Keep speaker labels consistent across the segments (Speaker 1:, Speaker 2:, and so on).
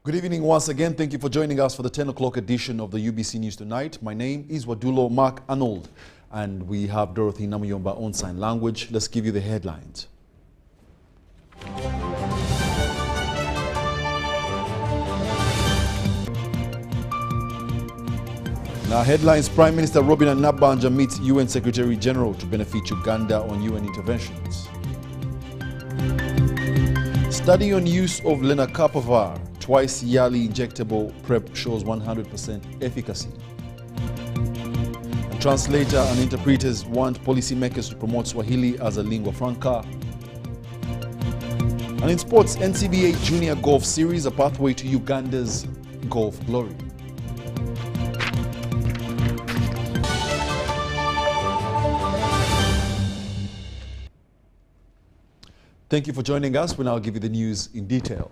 Speaker 1: Good evening once again. Thank you for joining us for the 10 o'clock edition of the UBC News Tonight. My name is Wadulo Mark Arnold, and we have Dorothy Namuyomba on sign language. Let's give you the headlines. Now, headlines: Prime Minister Robin Nabanja meets UN Secretary General to benefit Uganda on UN interventions. Study on use of lenacapavir, twice yearly injectable PrEP, shows 100% efficacy. And translator and interpreters want policymakers to promote Swahili as a lingua franca. And in sports, NCBA Junior Golf Series, a pathway to Uganda's golf glory. Thank you for joining us. We'll now give you the news in detail.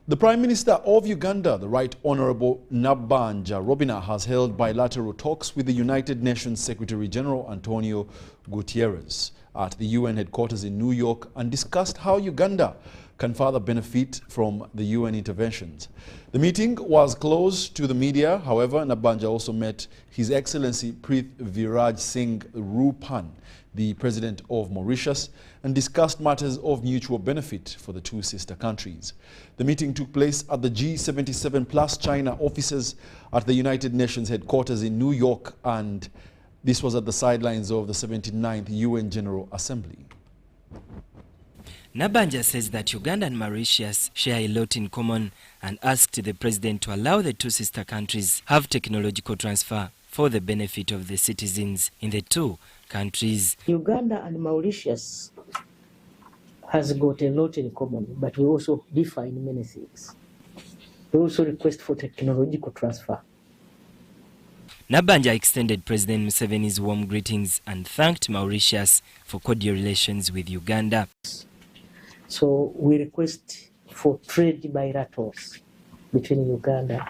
Speaker 1: The Prime Minister of Uganda, the Right Honourable Nabanja Robina, has held bilateral talks with the United Nations Secretary General Antonio Guterres at the UN headquarters in New York and discussed how Uganda can further benefit from the UN interventions. The meeting was closed to the media. However, Nabanja also met His Excellency Prithviraj Singh Rupan, the President of Mauritius, and discussed matters of mutual benefit for the two sister countries. The meeting took place at the G77 plus China offices at the United Nations headquarters in New York, and this was at the sidelines of the 79th UN General Assembly.
Speaker 2: Nabanja says that Uganda and Mauritius share a lot in common and asked the President to allow the two sister countries have technological transfer for the benefit of the citizens in the two countries.
Speaker 3: Uganda and Mauritius has got a lot in common, but we also differ in many things. We also request for technological transfer.
Speaker 2: Nabanja extended President Museveni's warm greetings and thanked Mauritius for cordial relations with Uganda.
Speaker 3: So we request for trade bilaterals between Uganda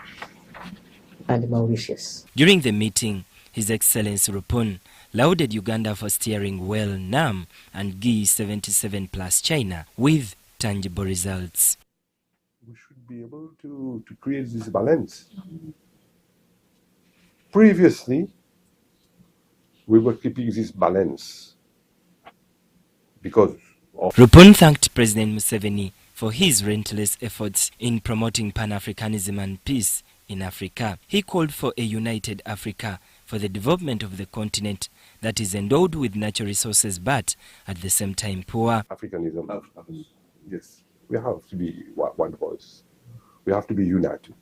Speaker 3: and Mauritius.
Speaker 2: During the meeting, His Excellency Rupun lauded Uganda for steering well NAM and G77 plus China with tangible results.
Speaker 4: We should be able to create this balance. Previously, we were keeping this balance because of...
Speaker 2: Rupun thanked President Museveni for his relentless efforts in promoting Pan-Africanism and peace in Africa. He called for a united Africa for the development of the continent that is endowed with natural resources but at the same time poor.
Speaker 4: Africanism, yes, we have to be one voice. We have to be united.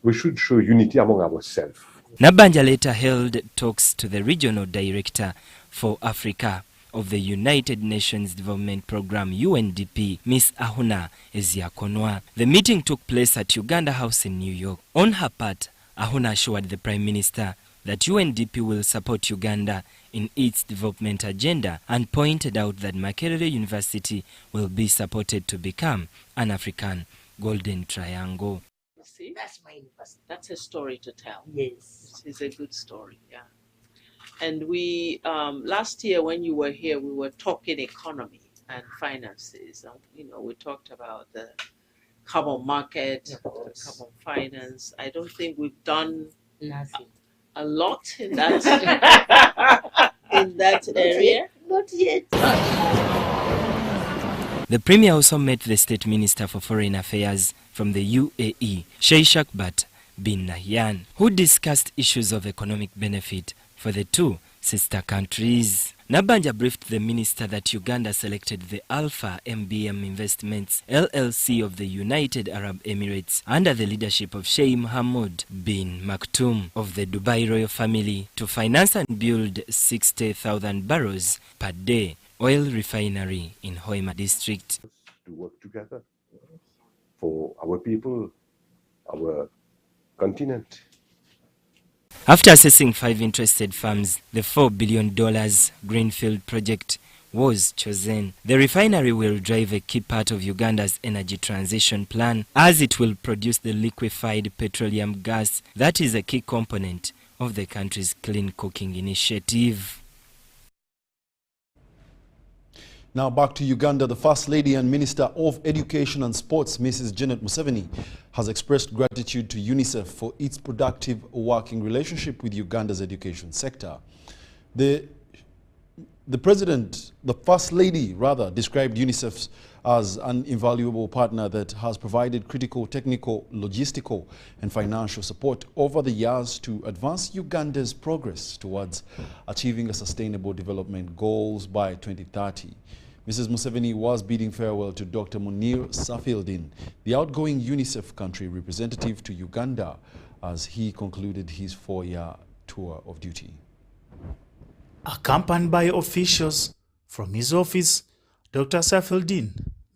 Speaker 4: We should show unity among ourselves.
Speaker 2: Nabanja later held talks to the regional director for Africa of the United Nations Development Programme UNDP, Ms. Ahuna Eziakonwa. The meeting took place at Uganda House in New York. On her part, Ahuna assured the Prime Minister that UNDP will support Uganda in its development agenda and pointed out that Makerere University will be supported to become an African Golden Triangle.
Speaker 5: You see, that's my university. That's a story to tell.
Speaker 3: Yes.
Speaker 5: It's a good story, yeah. And we, last year when you were here, we were talking economy and finances. You know, we talked about the carbon market, the carbon finance. I don't think we've done
Speaker 3: Nothing.
Speaker 5: a lot in that in that area.
Speaker 3: Not yet.
Speaker 2: The Premier also met the State Minister for Foreign Affairs from the UAE, Sheikh Shakbat bin Nahyan, who discussed issues of economic benefit for the two sister countries. Nabanja briefed the minister that Uganda selected the Alpha MBM Investments LLC of the United Arab Emirates under the leadership of Sheikh Mohammed bin Maktoum of the Dubai royal family to finance and build 60,000 barrels per day oil refinery in Hoima district.
Speaker 4: To work together for our people, our continent.
Speaker 2: After assessing 5 interested firms, the $4 billion Greenfield project was chosen. The refinery will drive a key part of Uganda's energy transition plan as it will produce the liquefied petroleum gas that is a key component of the country's clean cooking initiative.
Speaker 1: Now back to Uganda. The First Lady and Minister of Education and Sports, Mrs. Janet Museveni, has expressed gratitude to UNICEF for its productive working relationship with Uganda's education sector. The First Lady rather, described UNICEF as an invaluable partner that has provided critical technical, logistical and financial support over the years to advance Uganda's progress towards achieving a sustainable development goals by 2030. Mrs. Museveni was bidding farewell to Dr. Munir Safieldin, the outgoing UNICEF country representative to Uganda, as he concluded his 4-year tour of duty.
Speaker 6: Accompanied by officials from his office, Dr. Safieldin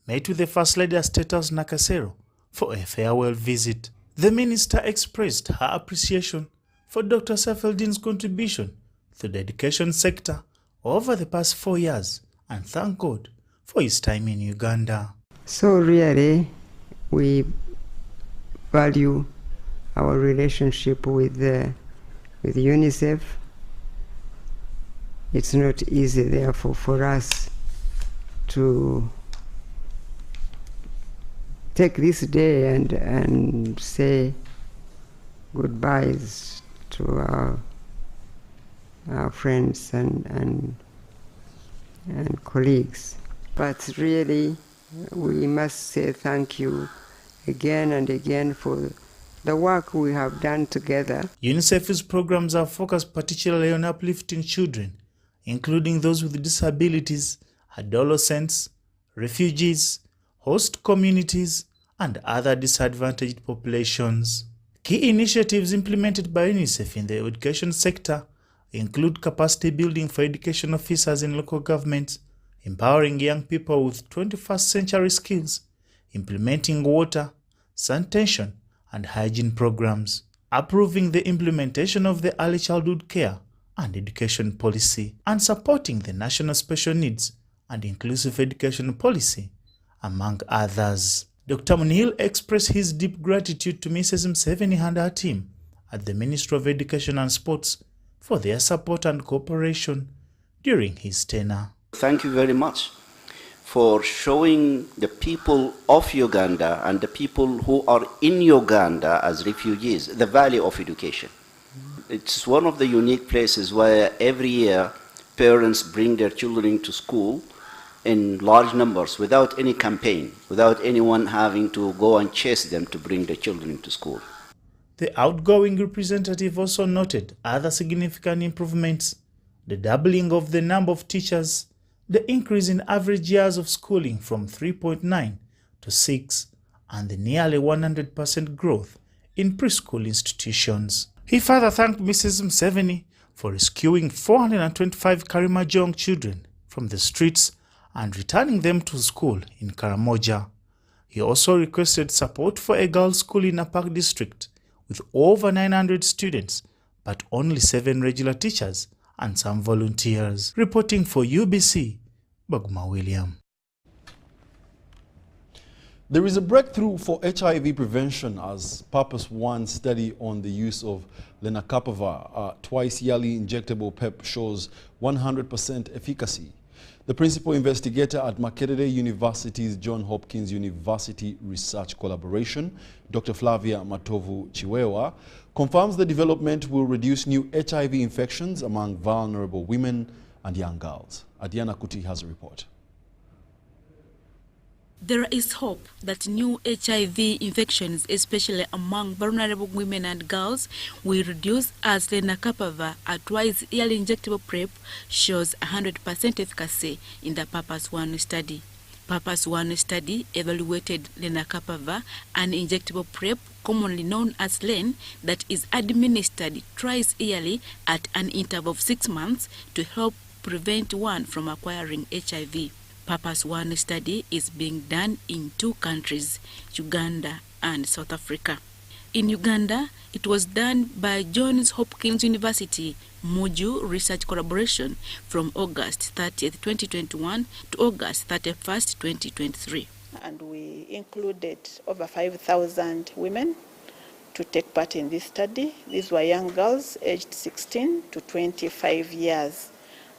Speaker 6: met with the First Lady at State House Nakasero for a farewell visit. The minister expressed her appreciation for Dr. Safieldin's contribution to the education sector over the past 4 years and thanked God for his time in Uganda.
Speaker 7: So really, we value our relationship with UNICEF. It's not easy, therefore, for us to take this day and say goodbyes to our friends and colleagues. But really, we must say thank you again and again for the work we have done together.
Speaker 6: UNICEF's programs are focused particularly on uplifting children, including those with disabilities, adolescents, refugees, host communities, and other disadvantaged populations. Key initiatives implemented by UNICEF in the education sector include capacity building for education officers in local governments, empowering young people with 21st century skills, implementing water, sanitation, and hygiene programs, approving the implementation of the early childhood care and education policy, and supporting the national special needs and inclusive education policy, among others. Dr. Munil expressed his deep gratitude to Mrs. Museveni and her team at the Ministry of Education and Sports for their support and cooperation during his tenure.
Speaker 8: Thank you very much for showing the people of Uganda and the people who are in Uganda as refugees the value of education. It's one of the unique places where every year parents bring their children to school in large numbers without any campaign, without anyone having to go and chase them to bring their children to school.
Speaker 6: The outgoing representative also noted other significant improvements: the doubling of the number of teachers, the increase in average years of schooling from 3.9 to 6, and the nearly 100% growth in preschool institutions. He further thanked Mrs. Museveni for rescuing 425 Karimajong children from the streets and returning them to school in Karamoja. He also requested support for a girls' school in Apak district with over 900 students, but only 7 regular teachers and some volunteers. Reporting for UBC, Baguma William.
Speaker 1: There is a breakthrough for HIV prevention as Purpose 1 study on the use of lenacapavir, a twice-yearly injectable PEP, shows 100% efficacy. The principal investigator at Makerere University's Johns Hopkins University Research Collaboration, Dr. Flavia Matovu Chiwewa, confirms the development will reduce new HIV infections among vulnerable women and young girls. Adiana Kuti has a report.
Speaker 9: There is hope that new HIV infections, especially among vulnerable women and girls, will reduce as lenacapavir, a twice-yearly injectable PrEP, shows 100% efficacy in the Purpose 1 study. Purpose 1 study evaluated lenacapavir, an injectable PrEP commonly known as LEN, that is administered twice yearly at an interval of 6 months to help prevent one from acquiring HIV. Purpose 1 study is being done in 2 countries, Uganda and South Africa. In Uganda, it was done by Johns Hopkins University Muju Research Collaboration from August 30th, 2021 to August 31st, 2023.
Speaker 10: And we included over 5,000 women to take part in this study. These were young girls aged 16 to 25 years.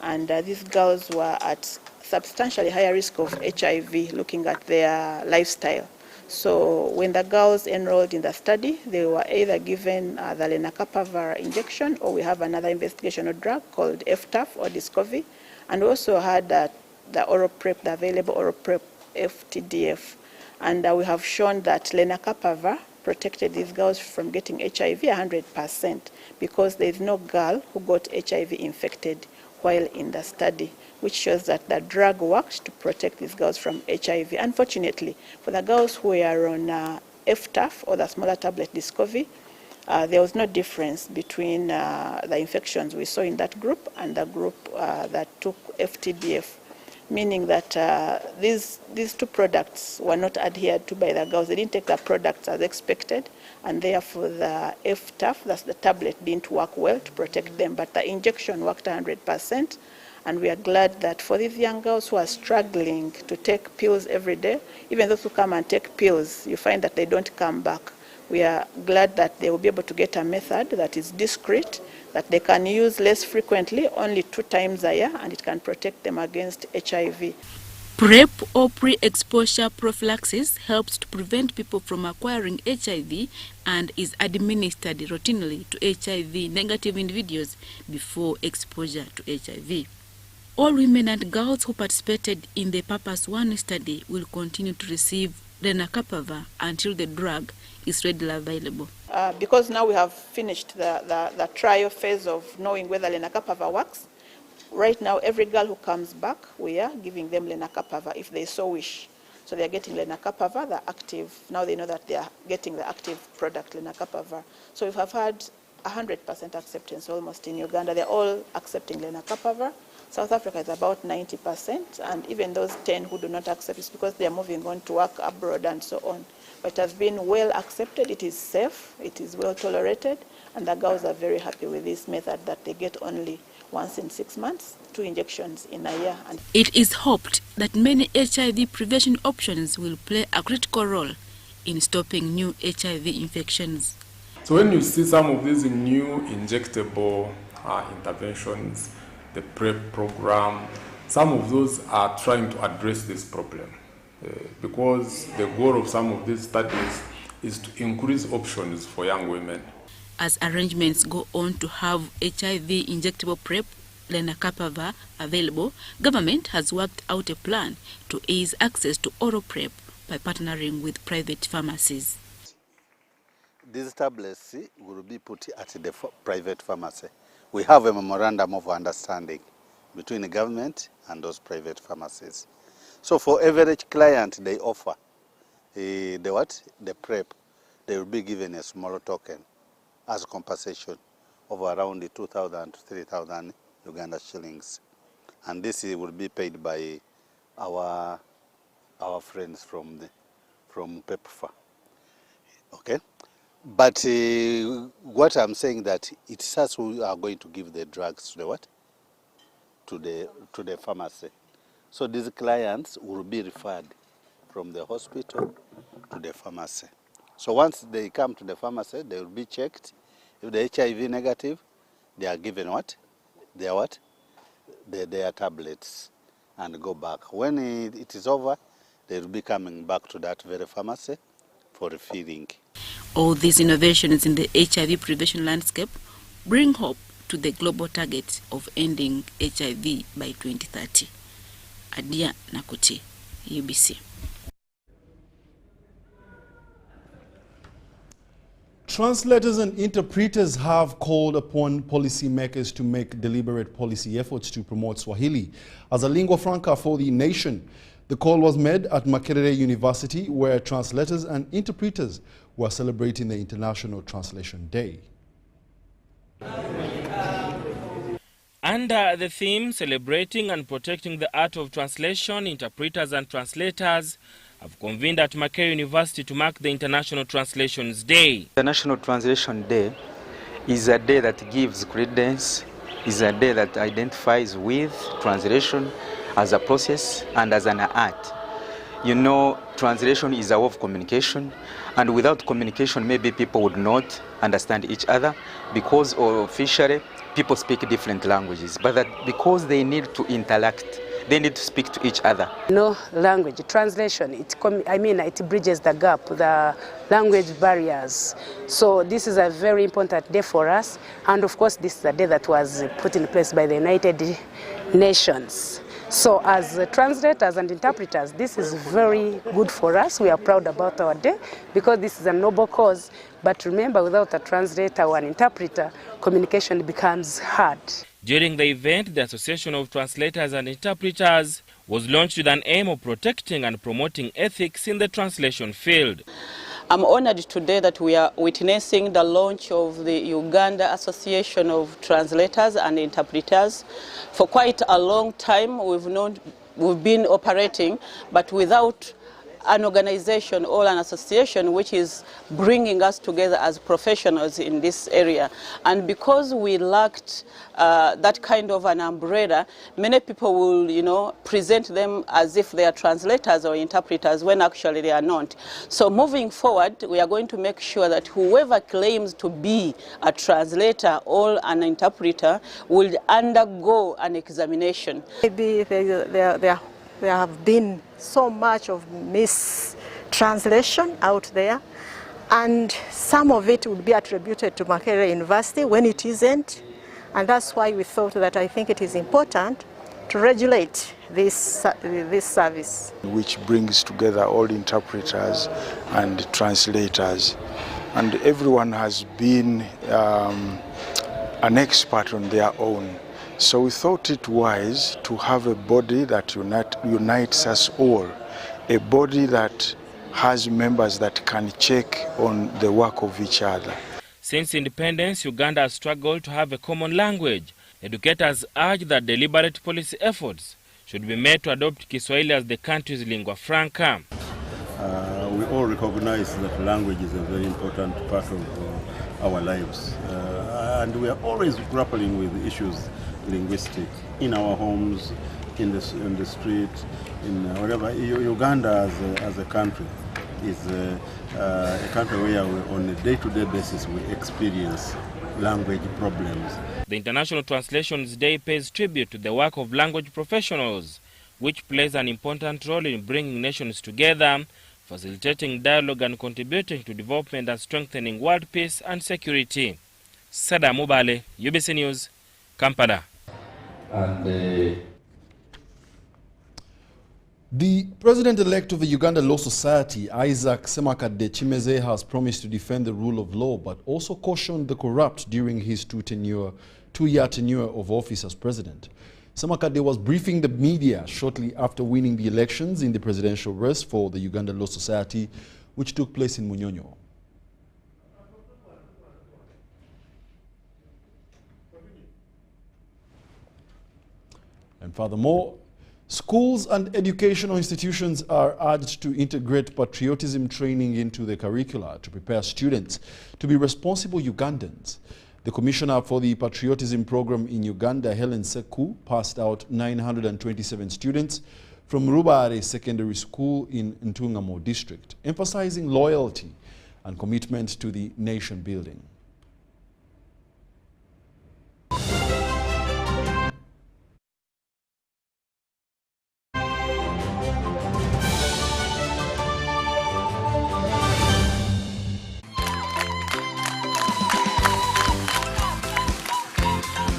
Speaker 10: And these girls were at substantially higher risk of HIV, looking at their lifestyle. So when the girls enrolled in the study, they were either given the lenacapavir injection, or we have another investigational drug called FTAF or Discovery, and we also had the oral PrEP, the available oral PrEP FTDF. And we have shown that lenacapavir protected these girls from getting HIV 100%, because there is no girl who got HIV infected while in the study, which shows that the drug worked to protect these girls from HIV. Unfortunately, for the girls who were on FTAF, or the smaller tablet Discovery, there was no difference between the infections we saw in that group and the group that took FTDF, meaning that these two products were not adhered to by the girls. They didn't take the products as expected, and therefore the FTAF, that's the tablet, didn't work well to protect them, but the injection worked 100%. And we are glad that for these young girls who are struggling to take pills every day, even those who come and take pills, you find that they don't come back. We are glad that they will be able to get a method that is discreet, that they can use less frequently, only 2 times a year, and it can protect them against HIV.
Speaker 9: PrEP, or pre-exposure prophylaxis, helps to prevent people from acquiring HIV and is administered routinely to HIV-negative individuals before exposure to HIV. All women and girls who participated in the Purpose 1 study will continue to receive lenacapavir until the drug is readily available.
Speaker 10: Because now we have finished the trial phase of knowing whether lenacapavir works, right now every girl who comes back, we are giving them lenacapavir if they so wish. So they are getting lenacapavir, the active. Now they know that they are getting the active product, lenacapavir. So we have had 100% acceptance almost in Uganda. They're all accepting lenacapavir. South Africa is about 90%, and even those 10 who do not accept, it's because they are moving on to work abroad and so on. But it has been well accepted, it is safe, it is well tolerated, and the girls are very happy with this method that they get only once in 6 months, 2 injections in a year. And
Speaker 9: it is hoped that many HIV prevention options will play a critical role in stopping new HIV infections.
Speaker 11: So when you see some of these new injectable interventions, the PrEP program, some of those are trying to address this problem because the goal of some of these studies is to increase options for young women.
Speaker 9: As arrangements go on to have HIV injectable PrEP, lenacapavir, available, government has worked out a plan to ease access to oral PrEP by partnering with private pharmacies.
Speaker 12: These tablets will be put at the private pharmacy. We have a memorandum of understanding between the government and those private pharmacies. So for average client, they offer the PrEP. They will be given a small token as compensation of around 2,000 to 3,000 Uganda shillings. And this will be paid by our friends from PEPFAR. Okay? But what I'm saying that it's us who are going to give the drugs to the what? To the pharmacy. So these clients will be referred from the hospital to the pharmacy. So once they come to the pharmacy, they will be checked. If they're HIV negative, they are given what? Their tablets and go back. When it is over, they will be coming back to that very pharmacy for refilling.
Speaker 9: All these innovations in the HIV prevention landscape bring hope to the global target of ending HIV by 2030. Adia Nakuti, UBC.
Speaker 1: Translators and interpreters have called upon policymakers to make deliberate policy efforts to promote Swahili as a lingua franca for the nation. The call was made at Makerere University, where translators and interpreters were celebrating the International Translation Day.
Speaker 2: Under the theme Celebrating and Protecting the Art of Translation, interpreters and translators have convened at Makerere University to mark the International Translations Day.
Speaker 13: International Translation Day is a day that gives credence, is a day that identifies with translation as a process and as an art. You know, translation is a way of communication, and without communication, maybe people would not understand each other because officially people speak different languages, but that because they need to interact, they need to speak to each other.
Speaker 14: No language translation, it bridges the gap, the language barriers. So this is a very important day for us, and of course this is a day that was put in place by the United Nations. So as translators and interpreters, this is very good for us. We are proud about our day because this is a noble cause. But remember, without a translator or an interpreter, communication becomes hard.
Speaker 2: During the event, the Association of Translators and Interpreters was launched with an aim of protecting and promoting ethics in the translation field.
Speaker 15: I'm honored today that we are witnessing the launch of the Uganda Association of Translators and Interpreters. For quite a long time we've been operating, but without an organization or an association which is bringing us together as professionals in this area. And because we lacked that kind of an umbrella, many people will, present them as if they are translators or interpreters when actually they are not. So moving forward, we are going to make sure that whoever claims to be a translator or an interpreter will undergo an examination.
Speaker 16: Maybe there have been so much of mistranslation out there, and some of it would be attributed to Makerere University when it isn't, and that's why we thought that I think it is important to regulate this service.
Speaker 17: Which brings together all interpreters and translators, and everyone has been an expert on their own. So we thought it wise to have a body that unites us all, a body that has members that can check on the work of each other.
Speaker 2: Since independence, Uganda has struggled to have a common language. Educators urge that deliberate policy efforts should be made to adopt Kiswahili as the country's lingua franca.
Speaker 18: We all recognize that language is a very important part of our lives, and we are always grappling with issues linguistic in our homes, in the street, in whatever. Uganda as a country is a country where on a day-to-day basis we experience language problems.
Speaker 2: The International Translations Day pays tribute to the work of language professionals, which plays an important role in bringing nations together, facilitating dialogue and contributing to development and strengthening world peace and security. Sada Mubale, UBC News, Kampala.
Speaker 1: The president-elect of the Uganda Law Society, Isaac Semakadde Chimeze, has promised to defend the rule of law, but also cautioned the corrupt during his two-year tenure of office as president. Semakadde was briefing the media shortly after winning the elections in the presidential race for the Uganda Law Society, which took place in Munyonyo. And furthermore, schools and educational institutions are urged to integrate patriotism training into the curricula to prepare students to be responsible Ugandans. The commissioner for the patriotism program in Uganda, Helen Seku, passed out 927 students from Rubare Secondary School in Ntungamo district, emphasizing loyalty and commitment to the nation building.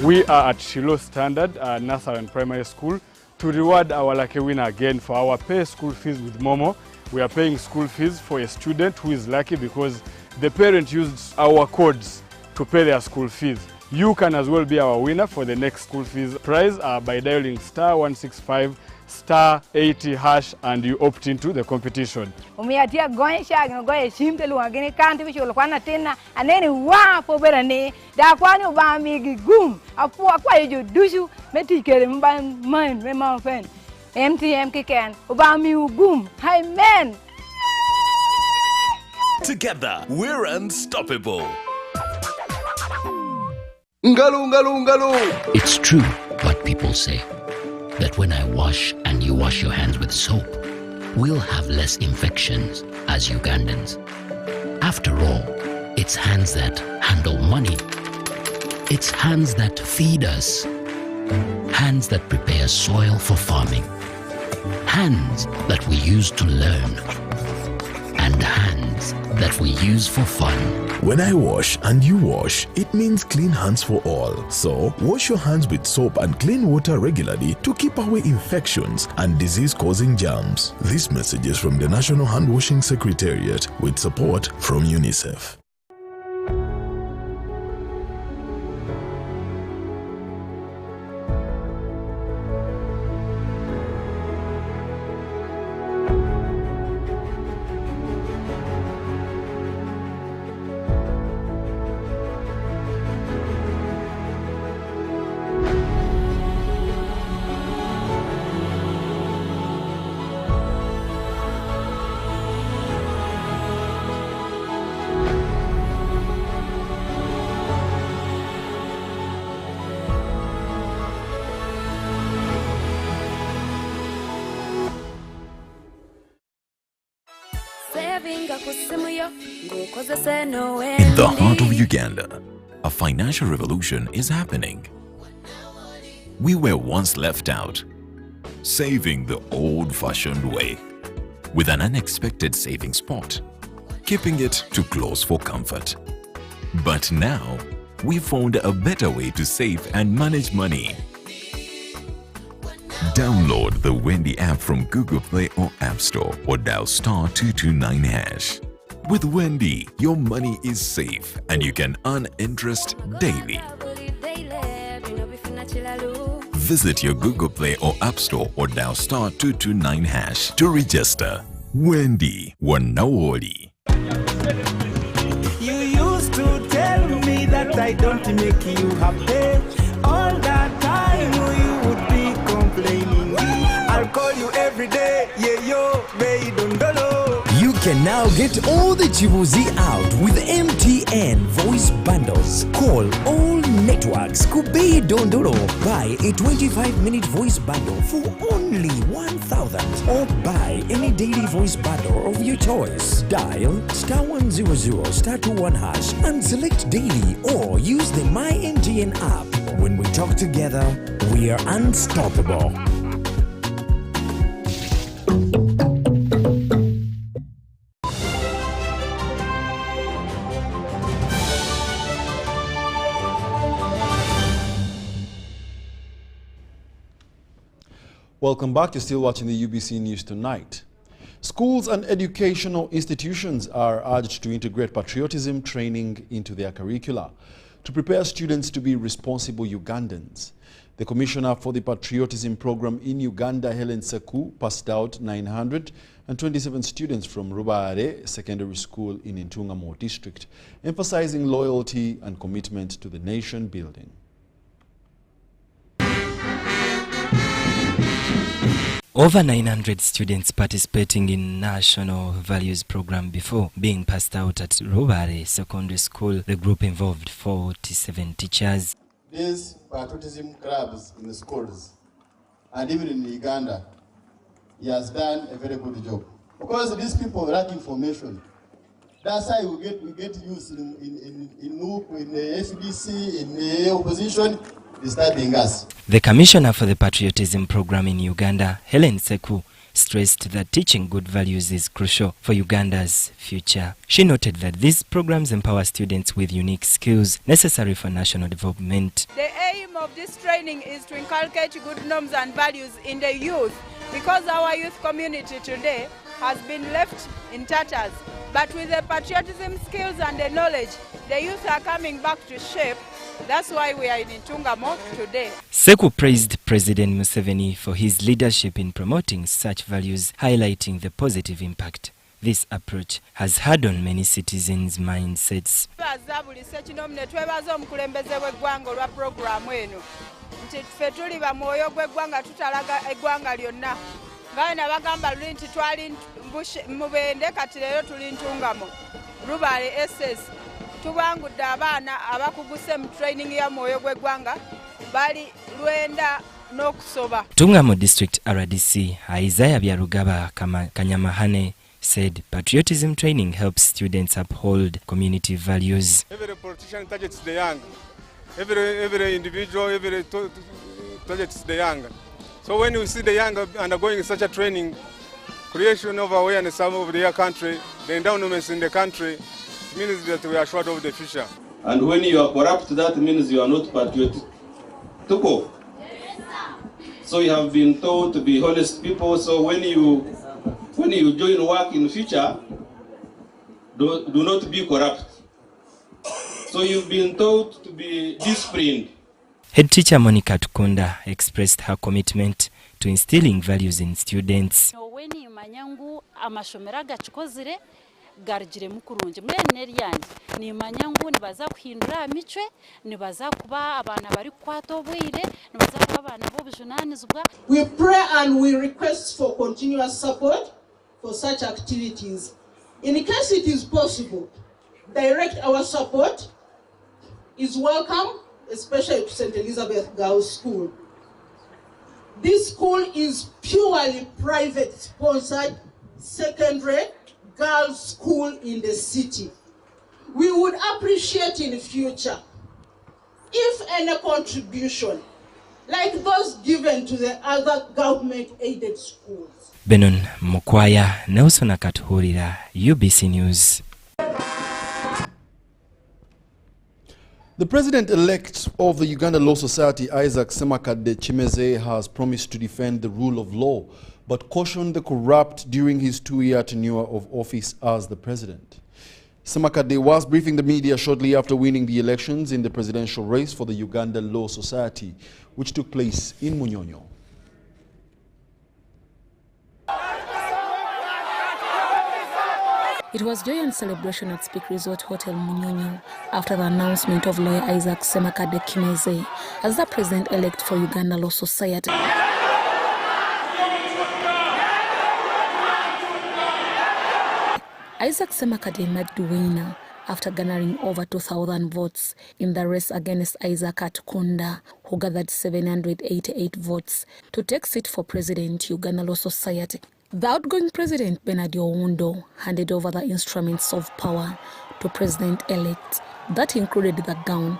Speaker 19: We are at Shiloh Standard Nursery and Primary School to reward our lucky winner again for our pay school fees with Momo. We are paying school fees for a student who is lucky because the parent used our codes to pay their school fees. You can as well be our winner for the next school fees prize by dialing *165 *80# and you opt into the competition.
Speaker 20: Umiatia goensha ngoye simple wangene kanti bisho kwana tena anene wa poberane da kwani ubami gigum afu akwa yejo dushu metikere mba man me ma fen MTM kiken ubami ugum hi man.
Speaker 21: Together we're unstoppable.
Speaker 22: Ngalu ngalu ngalu. It's true what people say, that when I wash and you wash your hands with soap, we'll have less infections as Ugandans. After all, it's hands that handle money. It's hands that feed us. Hands that prepare soil for farming. Hands that we use to learn. And hands that we use for fun.
Speaker 21: When I wash and you wash, it means clean hands for all. So, wash your hands with soap and clean water regularly to keep away infections and disease-causing germs. This message is from the National Hand Washing Secretariat with support from UNICEF.
Speaker 3: In the heart of Uganda, a financial revolution is happening. We were once left out, saving the old-fashioned way, with an unexpected saving spot, keeping it too close for comfort. But now, we found a better way to save and manage money. Download the Wendy app from Google Play or App Store or dial *229#. With Wendy, your money is safe and you can earn interest daily. Visit your Google Play or App Store or dial *229# to register. Wendy, Wanawoli.
Speaker 5: You used to tell me that I don't make you happy. All that time you would be complaining. I'll call you every day, yeah yo, baby dondolo.
Speaker 23: You can now get all the Chibuzi out with MTN voice bundles. Call all networks Kubei Dondoro. Buy a 25-minute voice bundle for only 1,000 or buy any daily voice bundle of your choice. Dial *100 *21# and select daily or use the My MTN app. When we talk together, we are unstoppable.
Speaker 1: Welcome back. You're still watching the UBC News Tonight. Schools and educational institutions are urged to integrate patriotism training into their curricula to prepare students to be responsible Ugandans. The Commissioner for the Patriotism Program in Uganda, Helen Seku, passed out 927 students from Rubare Secondary School in Intungamo District, emphasizing loyalty and commitment to the nation building.
Speaker 2: Over 900 students participating in National Values Program before being passed out at Rubare Secondary School. The group involved 47 teachers.
Speaker 24: These patriotism clubs in the schools and even in Uganda, he has done a very good job. Because these people lack information. That's why we get used in NUP, in the FDC, in the opposition.
Speaker 2: The Commissioner for the Patriotism Program in Uganda, Helen Seku, stressed that teaching good values is crucial for Uganda's future. She noted that these programs empower students with unique skills necessary for national development.
Speaker 25: The aim of this training is to inculcate good norms and values in the youth, because our youth community today has been left in tatters. But with the patriotism skills and the knowledge, the youth are coming back to shape. That's why we are in Intungamo today.
Speaker 2: Seku praised President Museveni for his leadership in promoting such values, highlighting the positive impact this approach has had on many citizens' mindsets.
Speaker 25: Tubangudde abaana abakuguse mu training ya mwoyo gw'eggwanga bali lwenda n'okusoba.
Speaker 2: Tungamo District RDC Isaiah Byarugaba Kanyamahane said patriotism training helps students uphold community values.
Speaker 26: Every politician targets the young. Every individual, every
Speaker 4: targets the young. So when we see the young undergoing such a training, creation of awareness of their country, the endowments in the country, means that we are short of the future.
Speaker 6: And when you are corrupt, that means you are not patriotic. So you have been taught to be honest people. So when you join work in the future, do not be corrupt. So you've been taught to be disciplined.
Speaker 2: Head teacher Monica Tukunda expressed her commitment to instilling values in students.
Speaker 7: When you manyangu amashomera gachikozire garigire mukurunje mwene ryanjye ni manyangu nibaza kuhindura amichwe nibaza kuba abana bari kwato bwire nibaza kuba abana bo bujunanizwa.
Speaker 8: We pray and we request for continuous support for such activities. In case it is possible, direct our support is welcome, especially to St. Elizabeth Girls School. This school is purely private sponsored secondary girls school in the city. We would appreciate in the future if any contribution like those given to the other government aided schools.
Speaker 2: Benon Mukwaya, Nelson Akatuhurira, UBC News.
Speaker 1: The president-elect of the Uganda Law Society, Isaac Semakade Chimeze, has promised to defend the rule of law, but cautioned the corrupt during his 2-year tenure of office as the president. Semakade was briefing the media shortly after winning the elections in the presidential race for the Uganda Law Society, which took place in Munyonyo.
Speaker 10: It was joy and celebration at Speak Resort Hotel Munyonyo after the announcement of lawyer Isaac Semakade Chimeze as the president-elect for Uganda Law Society. Isaac Semakade emerged the winner after garnering over 2,000 votes in the race against Isaac Tukunda, who gathered 788 votes to take seat for president Uganda Law Society. The outgoing president, Bernard Owundo, handed over the instruments of power to president-elect. That included the gown.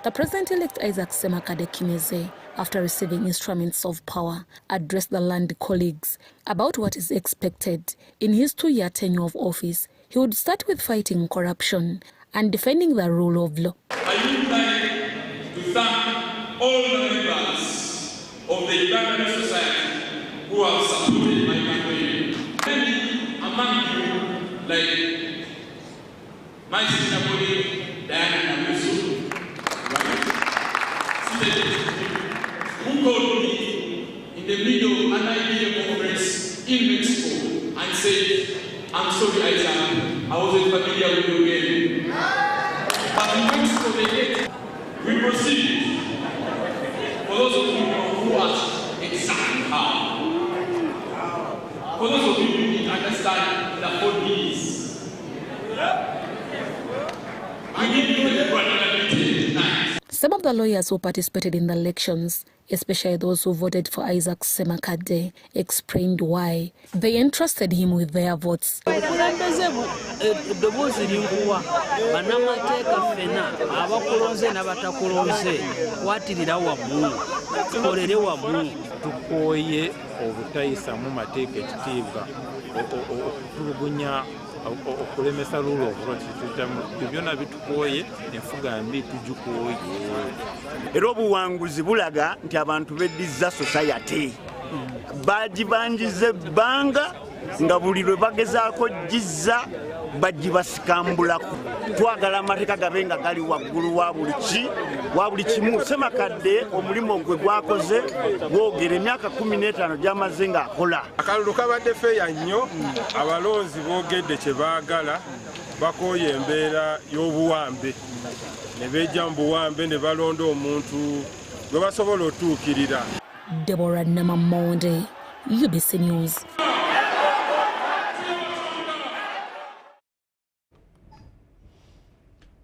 Speaker 10: The president-elect Isaac Semakade Chimeze, after receiving instruments of power, addressed the land colleagues about what is expected. In his 2-year tenure of office, he would start with fighting corruption and defending the rule of law.
Speaker 26: I would like to thank all the members of the Uganda Law Society who have supported my campaign. Many among you, like my senior colleague Diana Namusu, who called me in the middle of an IBA conference in Mexico and said, "I'm sorry, Isaac, I wasn't familiar with you again." But in Mexico, we proceed. For those of you who ask exactly how, for those of you who didn't understand the 4 Ds, I give you the granularity tonight.
Speaker 10: Some of the lawyers who participated in the elections, especially those who voted for Isaac Semakade, explained why they entrusted him with their votes.
Speaker 27: okulemesa rule of law byonna bitukoye enfuga mbi tujukooye
Speaker 28: era obuwanguzi bulaga nti abantu beddiza society bagibanjiza ebbanga nga buli lwe bagezaako jizza bagibasikambulako. Twagala amateeka gabe nga gali waggulu wa buli kimu. Semakadde omulimu gwe gwakoze gwogera emyaka 15 gy'amaze ng'akola.
Speaker 4: Akalulu kabadde feeya nnyo, abalonzi boogedde kye baagala, bakooye embeera y'obuwambe, ne bejja mu buwambe ne balonda omuntu gwe basobola otuukirira.
Speaker 10: Deborah Namamonde, UBC News.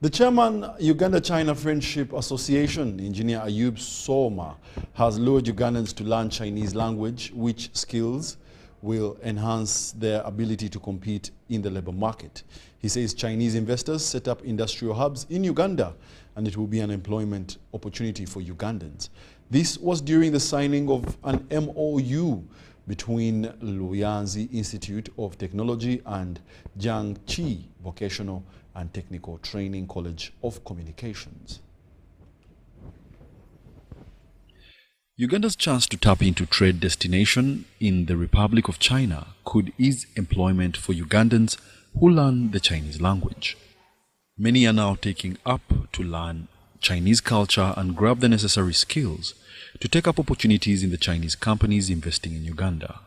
Speaker 1: The chairman, Uganda-China Friendship Association, Engineer Ayub Soma, has lured Ugandans to learn Chinese language, which skills will enhance their ability to compete in the labor market. He says Chinese investors set up industrial hubs in Uganda and it will be an employment opportunity for Ugandans. This was during the signing of an MOU between Luyanzi Institute of Technology and Jiangxi Vocational and Technical Training College of Communications. Uganda's chance to tap into trade destination in the Republic of China could ease employment for Ugandans who learn the Chinese language. Many are now taking up to learn Chinese culture and grab the necessary skills to take up opportunities in the Chinese companies investing in Uganda.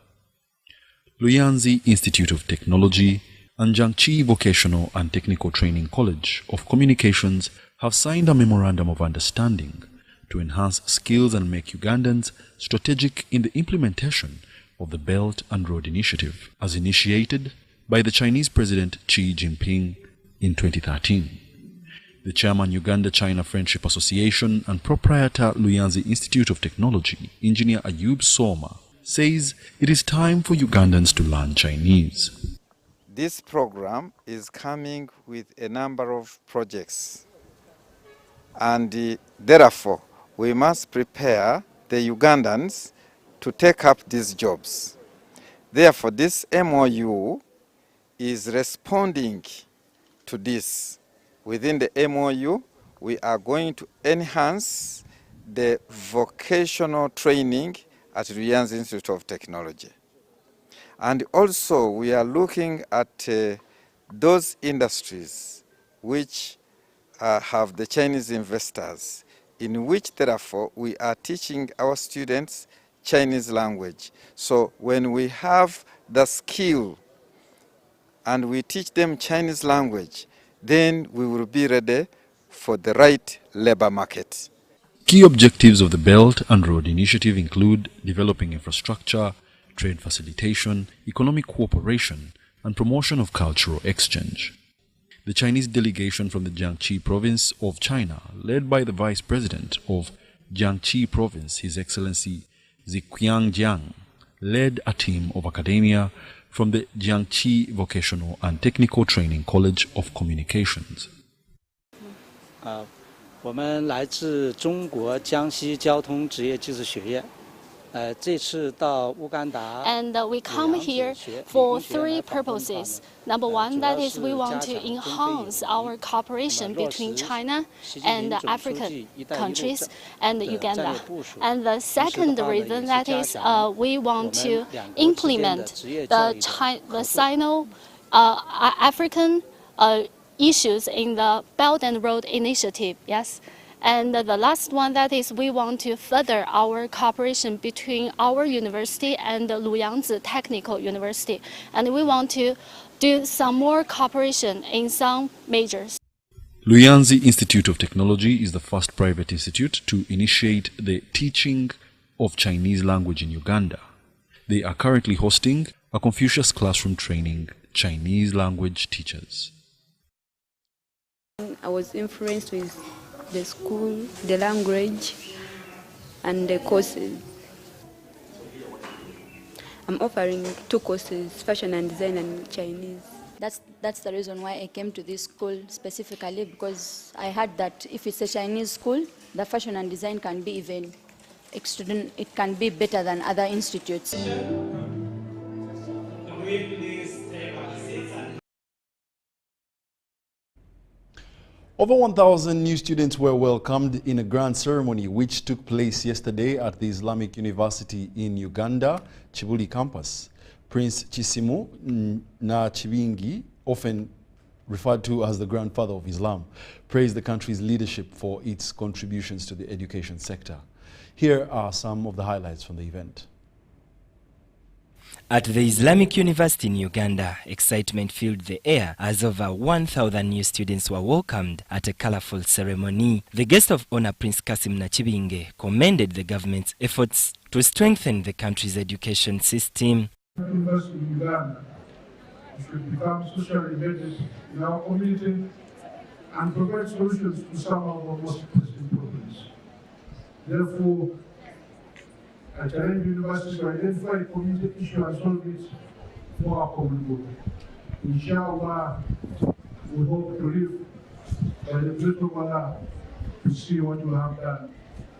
Speaker 1: Luyanzi Institute of Technology and Jiangxi Vocational and Technical Training College of Communications have signed a memorandum of understanding to enhance skills and make Ugandans strategic in the implementation of the Belt and Road Initiative, as initiated by the Chinese President Xi Jinping in 2013. The chairman, Uganda-China Friendship Association and proprietor Luyanzi Institute of Technology, Engineer Ayub Soma, says it is time for Ugandans to learn Chinese.
Speaker 9: This program is coming with a number of projects, and therefore we must prepare the Ugandans to take up these jobs. Therefore, this MOU is responding to this. Within the MOU, we are going to enhance the vocational training at Luyanzi Institute of Technology. And also, we are looking at those industries which have the Chinese investors, in which, therefore, we are teaching our students Chinese language. So when we have the skill and we teach them Chinese language, then we will be ready for the right labor market.
Speaker 1: Key objectives of the Belt and Road Initiative include developing infrastructure, trade facilitation, economic cooperation, and promotion of cultural exchange. The Chinese delegation from the Jiangxi province of China, led by the Vice President of Jiangxi province, His Excellency Ziqiang Jiang, led a team of academia from the Jiangxi Vocational and Technical Training College of Communications.
Speaker 11: 我们来自中国江西交通职业技术学院。这次到乌干达
Speaker 12: And we come here for three purposes. Number one, that is we want to enhance our cooperation between China and the African countries and Uganda. And the second reason, that is we want to implement the Sino-African issues in the Belt and Road Initiative, yes. And the last one, that is we want to further our cooperation between our university and the Luyanzi Technical University. And we want to do some more cooperation in some majors.
Speaker 1: Luyanzi Institute of Technology is the first private institute to initiate the teaching of Chinese language in Uganda. They are currently hosting a Confucius classroom training Chinese language teachers.
Speaker 13: I was influenced with the school, the language, and the courses. I'm offering 2 courses, fashion and design and Chinese.
Speaker 14: That's the reason why I came to this school specifically, because I heard that if it's a Chinese school, the fashion and design can be even extraordinary, it can be better than other institutes.
Speaker 1: Over 1,000 new students were welcomed in a grand ceremony which took place yesterday at the Islamic University in Uganda, Chibuli campus. Prince Chisimu Nachibingi, often referred to as the grandfather of Islam, praised the country's leadership for its contributions to the education sector. Here are some of the highlights from the event.
Speaker 2: At the Islamic University in Uganda, excitement filled the air as over 1,000 new students were welcomed at a colorful ceremony. The guest of honor, Prince Kasim Nachibinge, commended the government's efforts to strengthen the country's education system.
Speaker 15: University in Uganda should become socially embedded in our community and provide solutions to some of our most pressing problems. Therefore, I challenge universities to identify community issues and solve it for our common good. Inshallah, we hope to live by the grace of Allah to see what you have done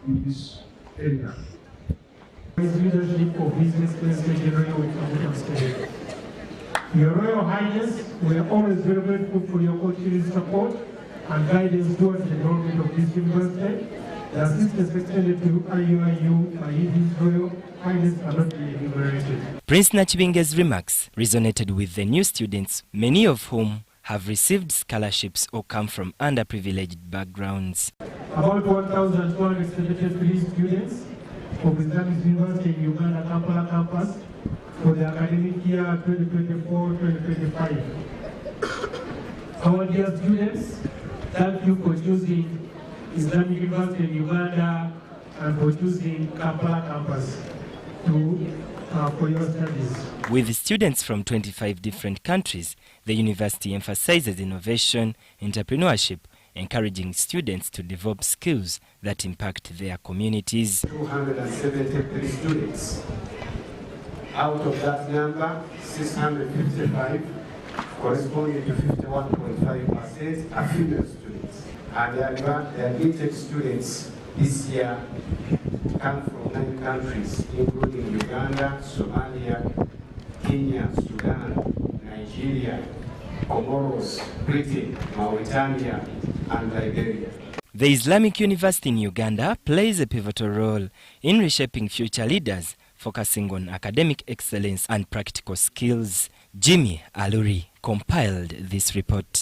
Speaker 15: in this area. His leadership of His Excellency General State. Your Royal Highness, we are always very grateful for your continued support and guidance towards the development of this university. The assistance extended to IUIU by His Royal Highness cannot be enumerated.
Speaker 2: Prince Nachibinge's remarks resonated with the new students, many of whom have received scholarships or come from underprivileged backgrounds.
Speaker 15: About 1,273 students of Islamic University in Uganda Kampala campus for the academic year 2024-2025. Our dear students, thank you for choosing Islamic University in Uganda and for choosing Kampala campus for your studies.
Speaker 2: With students from 25 different countries, the university emphasizes innovation, entrepreneurship, encouraging students to develop skills that impact their communities.
Speaker 15: 273 students. Out of that number, 655, corresponding to 51.5%, are female students. And the admitted students this year come from 9 countries, including Uganda, Somalia, Kenya, Sudan, Nigeria, Comoros, Britain, Mauritania, and Liberia.
Speaker 2: The Islamic University in Uganda plays a pivotal role in reshaping future leaders, focusing on academic excellence and practical skills. Jimmy Aluri compiled this report.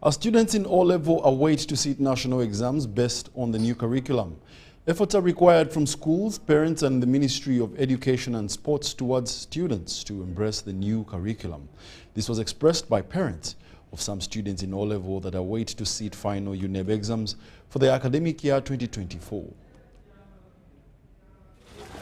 Speaker 1: Our students in O-level await to sit national exams based on the new curriculum. Efforts are required from schools, parents and the Ministry of Education and Sports towards students to embrace the new curriculum. This was expressed by parents of some students in O-level that await to sit final UNEB exams for the academic year 2024.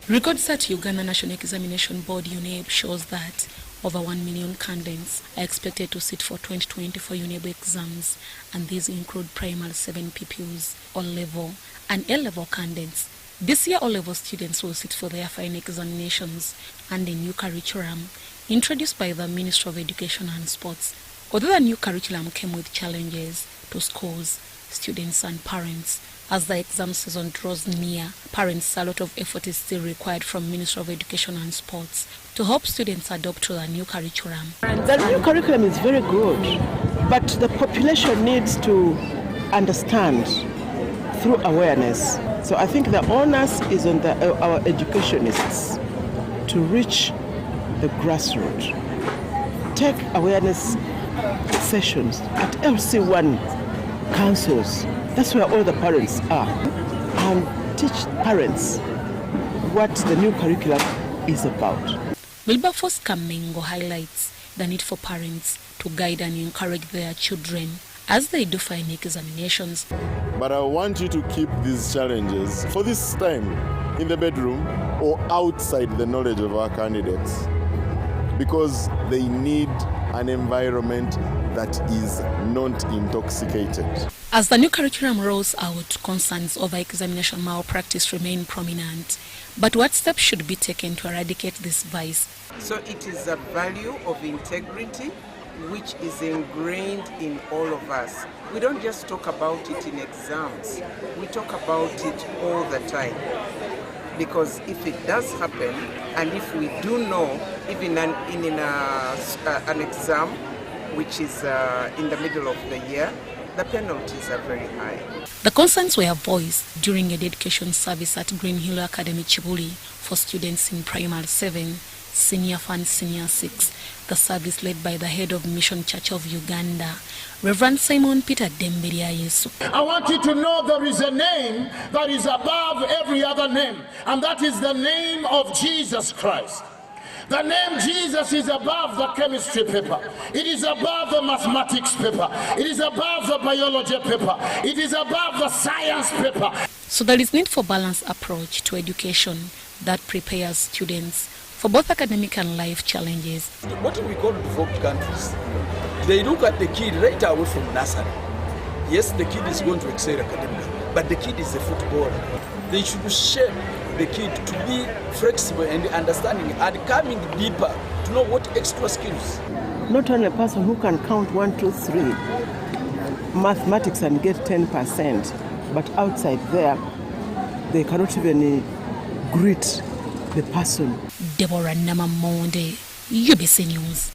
Speaker 10: Records at Uganda National Examination Board UNEB shows that over 1 million candidates are expected to sit for 2024 UNEB exams, and these include primary 7 pupils, O-level and A-level candidates. This year, O-level students will sit for their final examinations and a new curriculum introduced by the Ministry of Education and Sports. Although the new curriculum came with challenges to schools, students and parents, as the exam season draws near, parents, a lot of effort is still required from Ministry of Education and Sports to help students adopt to the new curriculum.
Speaker 3: The new curriculum is very good, but the population needs to understand through awareness. So I think the onus is on our educationists to reach the grassroots. Take awareness sessions at LC1 councils. That's where all the parents are. And teach parents what the new curriculum is about.
Speaker 10: Wilberforce Kamengo highlights the need for parents to guide and encourage their children as they do final examinations.
Speaker 16: But I want you to keep these challenges for this time in the bedroom or outside the knowledge of our candidates, because they need an environment that is not intoxicated.
Speaker 10: As the new curriculum rolls out, concerns over examination malpractice remain prominent. But what steps should be taken to eradicate this vice?
Speaker 17: So it is a value of integrity which is ingrained in all of us. We don't just talk about it in exams, we talk about it all the time. Because if it does happen, and if we do know, even in an exam, which is in the middle of the year, the penalties are very high.
Speaker 10: The concerns were voiced during a dedication service at Green Hill Academy, Chibuli, for students in primary 7, senior 5, senior 6. The service led by the head of Mission Church of Uganda, Reverend Simon Peter Demberia Yesu.
Speaker 18: I want you to know there is a name that is above every other name, and that is the name of Jesus Christ. The name Jesus is above the chemistry paper. It is above the mathematics paper. It is above the biology paper. It is above the science paper.
Speaker 10: So there is need for balanced approach to education that prepares students for both academic and life challenges.
Speaker 19: What we call developed countries, they look at the kid right away from nursery. Yes, the kid is going to excel academically, but the kid is a footballer. They should shape the kid to be flexible and understanding and coming deeper to know what extra skills.
Speaker 3: Not only a person who can count 1, 2, 3 mathematics and get 10%, but outside there, they cannot even greet the person.
Speaker 10: Deborah Namamonde, UBC News.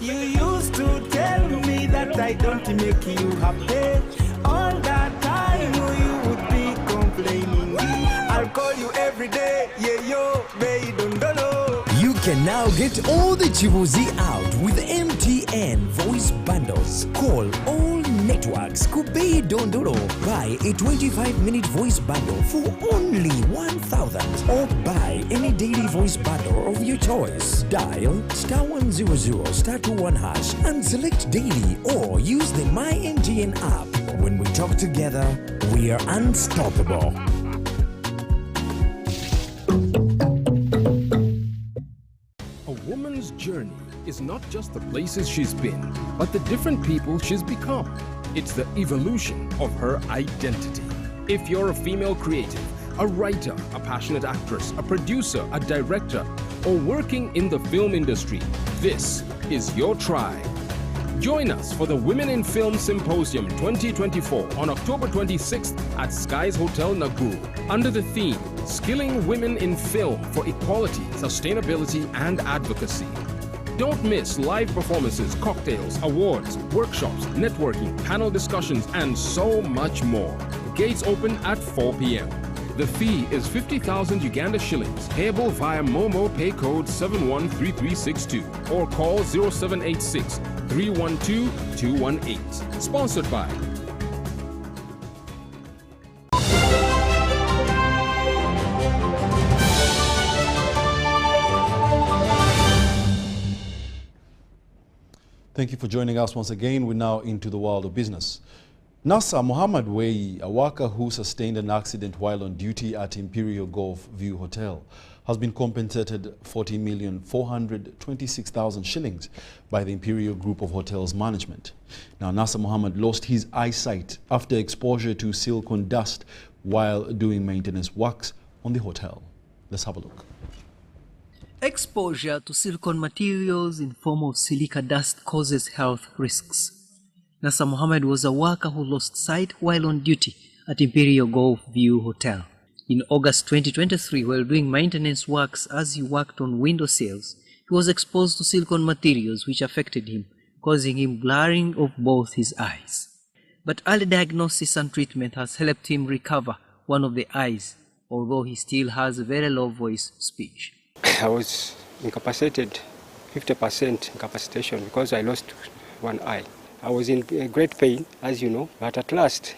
Speaker 5: You used to tell me that I don't make you happy. All that time you would be complaining. I'll call you every day, yeah, yo, baby, don't know.
Speaker 6: You can now get all the Chibuzi out with MTN voice bundles. Call all networks. Kubei Dondoro. Buy a 25-minute voice bundle for only 1,000 or buy any daily voice bundle of your choice. Dial *100 *21# and select daily or use the My MTN app. When we talk together, we are unstoppable.
Speaker 20: A woman's journey is not just the places she's been, but the different people she's become. It's the evolution of her identity. If you're a female creative, a writer, a passionate actress, a producer, a director, or working in the film industry, this is your tribe. Join us for the Women in Film Symposium 2024 on October 26th at Skies Hotel, Nakuru, under the theme, Skilling Women in Film for Equality, Sustainability, and Advocacy. Don't miss live performances, cocktails, awards, workshops, networking, panel discussions, and so much more. Gates open at 4 p.m. The fee is 50,000 Uganda shillings, payable via Momo pay code 713362 or call 0786 312 218. Sponsored by
Speaker 1: Thank you for joining us once again. We're now into the world of business. Nasa Muhammad Wei, a worker who sustained an accident while on duty at Imperial Golf View Hotel, has been compensated 40,426,000 shillings by the Imperial Group of Hotels management. Now, Nasa Muhammad lost his eyesight after exposure to silicone dust while doing maintenance works on the hotel. Let's have a look.
Speaker 21: Exposure to silicone materials in form of silica dust causes health risks. Nasa Muhammad was a worker who lost sight while on duty at Imperial Golf View Hotel. In August 2023, while doing maintenance works as he worked on window sills, he was exposed to silicone materials which affected him, causing him blurring of both his eyes. But early diagnosis and treatment has helped him recover one of the eyes, although he still has a very low voice speech.
Speaker 22: I was incapacitated, 50% incapacitation, because I lost one eye. I was in great pain, as you know, but at last.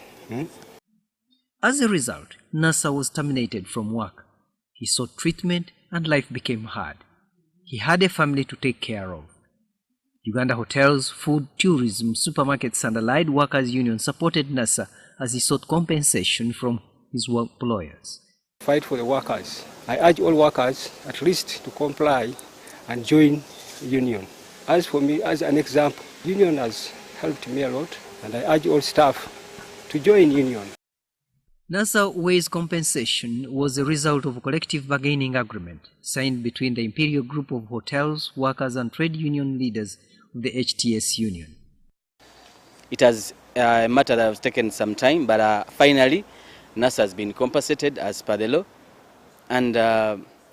Speaker 21: As a result, Nasa was terminated from work. He sought treatment and life became hard. He had a family to take care of. Uganda Hotels, Food, Tourism, Supermarkets and Allied Workers Union supported Nasa as he sought compensation from his employers.
Speaker 22: Fight for the workers. I urge all workers at least to comply and join union. As for me, as an example, union has helped me a lot, and I urge all staff to join union.
Speaker 21: Nasa Wei's compensation was a result of a collective bargaining agreement signed between the Imperial Group of Hotels, workers and trade union leaders of the HTS union.
Speaker 23: It has a matter that has taken some time, but finally Nasa has been compensated as per the law. And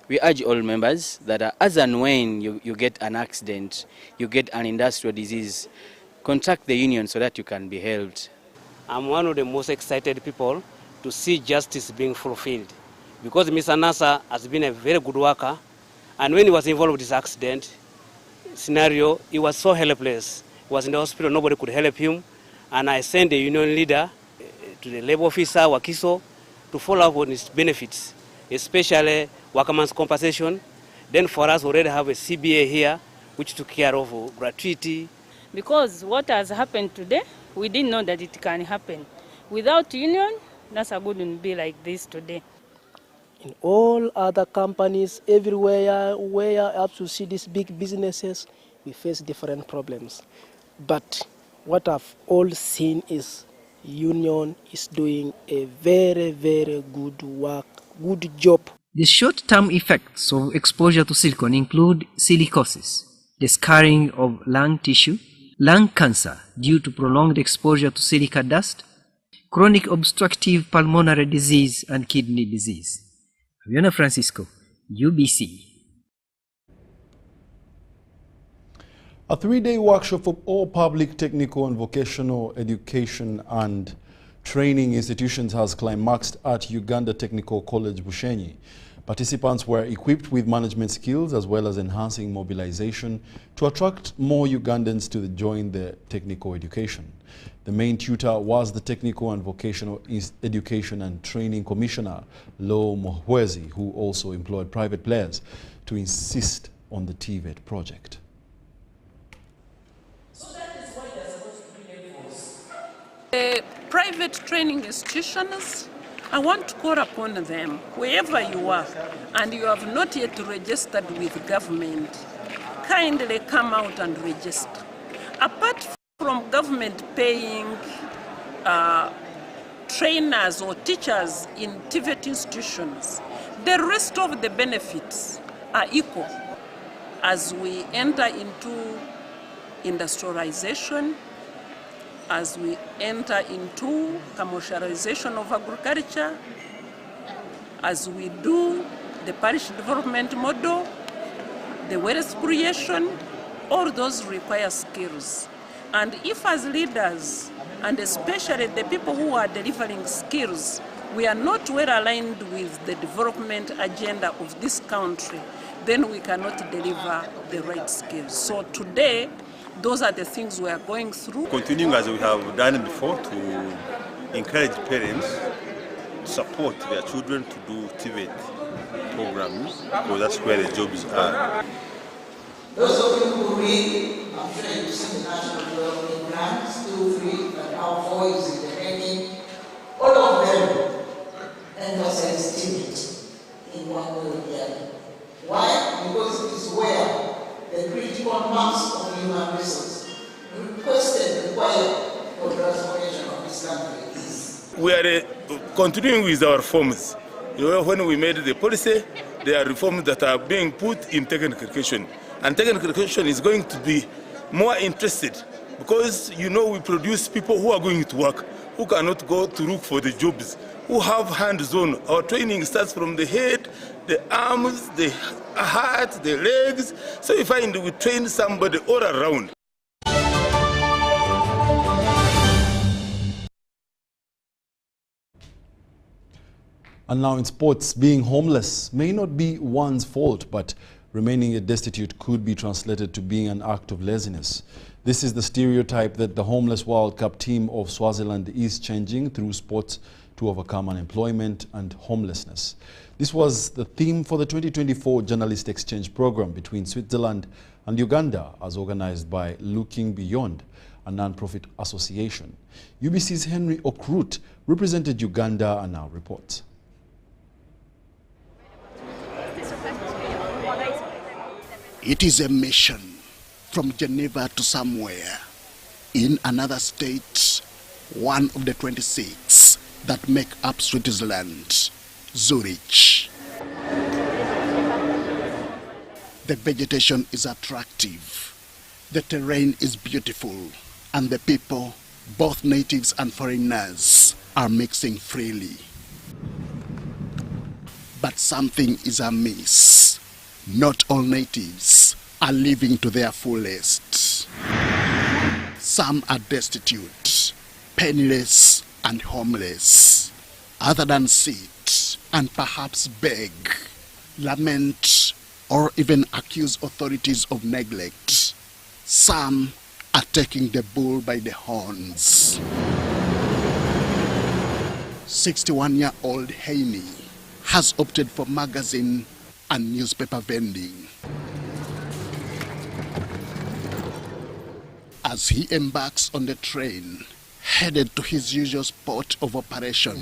Speaker 23: we urge all members that as and when you get an accident, you get an industrial disease, contact the union so that you can be helped.
Speaker 24: I'm one of the most excited people to see justice being fulfilled, because Mr. Nasa has been a very good worker, and when he was involved with this accident scenario, he was so helpless. He was in the hospital, nobody could help him, and I sent the union leader to the labor officer, Wakiso, to follow up on his benefits, especially workman's compensation. Then for us, we already have a CBA here, which took care of gratuity.
Speaker 25: Because what has happened today, we didn't know that it can happen. Without union, NASA wouldn't be like this today.
Speaker 29: In all other companies, everywhere, where up to see these big businesses, we face different problems. But what I've all seen is union is doing a very, very good work, good job.
Speaker 21: The short-term effects of exposure to silicone include silicosis, the scarring of lung tissue, lung cancer due to prolonged exposure to silica dust, chronic obstructive pulmonary disease, and kidney disease. Aviona Francisco, UBC.
Speaker 1: A 3-day workshop for all public, technical and vocational education and training institutions has climaxed at Uganda Technical College, Bushenyi. Participants were equipped with management skills as well as enhancing mobilization to attract more Ugandans to join the technical education. The main tutor was the Technical and Vocational Education and Training Commissioner, Lo Mohwezi, who also employed private players to insist on the TVET project.
Speaker 4: Private training institutions, I want to call upon them, wherever you are, and you have not yet registered with government, kindly come out and register. Apart from government paying trainers or teachers in TVET institutions, the rest of the benefits are equal as we enter into industrialization, as we enter into commercialization of agriculture, as we do the parish development model, the wealth creation, all those require skills. And if as leaders, and especially the people who are delivering skills, we are not well aligned with the development agenda of this country, then we cannot deliver the right skills. So today, those are the things we are going through.
Speaker 7: Continuing as we have done before to encourage parents to support their children to do TVET programs, because that's where the jobs are.
Speaker 8: Those of you who read, I'm sure you've seen the National Development Plan, still free, and our voice in the making. All of them emphasize TVET in one way or the other. Why? Because it is where the critical mass of human resources required for transformation of this country is.
Speaker 7: We are continuing with our reforms. You know, when we made the policy, there are reforms that are being put in technical education. And technical education is going to be more interested because, you know, we produce people who are going to work, who cannot go to look for the jobs, who have hands-on. Our training starts from the head, the arms, the heart, the legs. So you find we train somebody all around.
Speaker 1: And now in sports, being homeless may not be one's fault, but remaining destitute could be translated to being an act of laziness. This is the stereotype that the Homeless World Cup team of Swaziland is changing through sports to overcome unemployment and homelessness. This was the theme for the 2024 Journalist Exchange Program between Switzerland and Uganda, as organized by Looking Beyond, a non-profit association. UBC's Henry Okrut represented Uganda and now reports.
Speaker 9: It is a mission from Geneva to somewhere in another state, one of the 26 that make up Switzerland, Zurich. The vegetation is attractive, the terrain is beautiful, and the people, both natives and foreigners, are mixing freely. But something is amiss. Not all natives are living to their fullest. Some are destitute, penniless, and homeless. Other than sit and perhaps beg, lament, or even accuse authorities of neglect. Some are taking the bull by the horns. 61-year-old Haney has opted for magazine and newspaper vending. As he embarks on the train, headed to his usual spot of operation,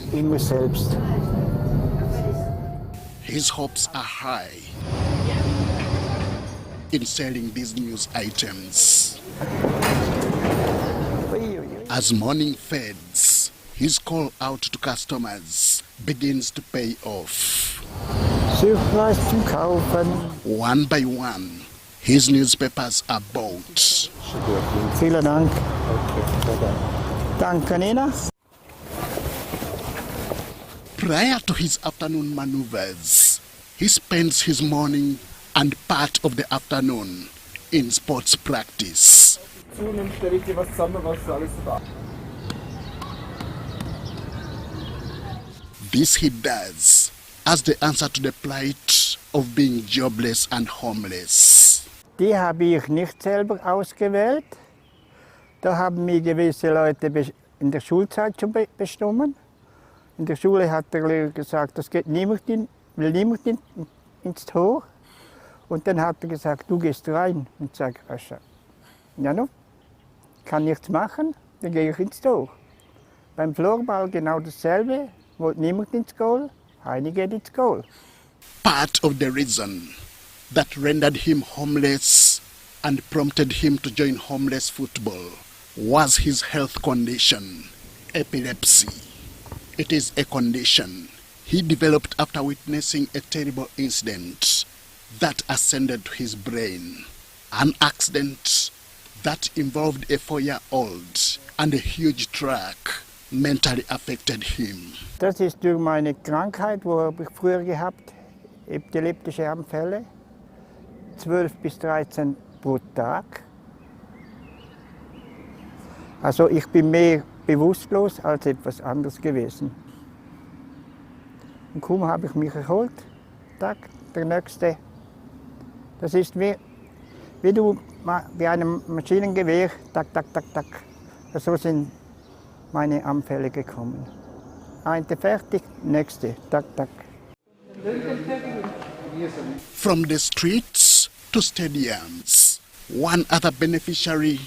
Speaker 9: his hopes are high in selling these news items. As morning fades, his call out to customers begins to pay off. One by one, his newspapers are bought.
Speaker 2: Vielen Dank. Danke, Nina.
Speaker 9: Prior to his afternoon maneuvers, he spends his morning and part of the afternoon in sports practice. This he does as the answer to the plight of being jobless and homeless.
Speaker 2: Die habe ich nicht selber ausgewählt. Da haben mir gewisse Leute in der Schulzeit schon bestimmt. In der Schule hat der Lehrer gesagt, das geht will niemand ins Tor. Und dann hat er gesagt, du gehst rein. Und sage ich, ja no, kann nichts machen, dann gehe ich ins Tor. Beim Floorball genau dasselbe, wollte niemand ins Goal, Heini geht ins Goal.
Speaker 9: Part of the reason that rendered him homeless and prompted him to join homeless football was his health condition, epilepsy. It is a condition he developed after witnessing a terrible incident that ascended to his brain. An accident that involved a 4-year-old and a huge truck mentally affected him.
Speaker 2: Das ist durch meine Krankheit, die habe ich früher gehabt, epileptische Anfälle, 12 bis 13 pro Tag. Also ich bin mehr bewusstlos als etwas anderes gewesen. Und kaum habe ich mich erholt, Tag, der nächste. Das ist wie einem Maschinengewehr, tak, tak, tak, tak. So sind meine Anfälle gekommen. Eine fertig, nächste, tak, tak.
Speaker 9: From the streets to stadiums, one other beneficiary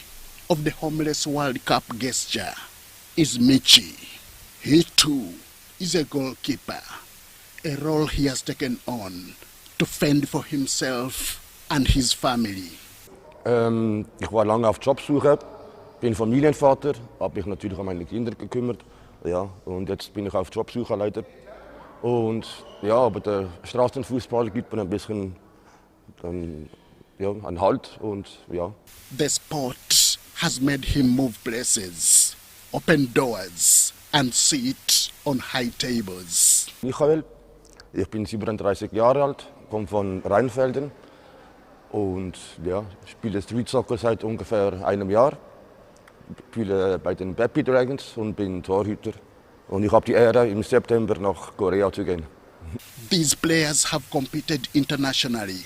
Speaker 9: of the Homeless World Cup gesture is Michi. He too is a goalkeeper, a role he has taken on to fend for himself and his family.
Speaker 11: Ich war lange auf Jobsuche, bin Familienvater, habe mich natürlich um meine Kinder gekümmert. Ja, und jetzt bin ich auf Jobsuche leider. Und ja, aber der Straßenfußball gibt mir ein bisschen einen Halt und ja.
Speaker 9: The sport has made him move places, open doors and sit on high tables.
Speaker 11: Michael, ich bin 37 Jahre alt, komme von Rheinfelden und ja, spiele Street Soccer seit ungefähr einem Jahr. Spiele bei den Baby Dragons und bin Torhüter. Und ich habe die Ehre, im September nach Korea zu gehen.
Speaker 9: These players have competed internationally,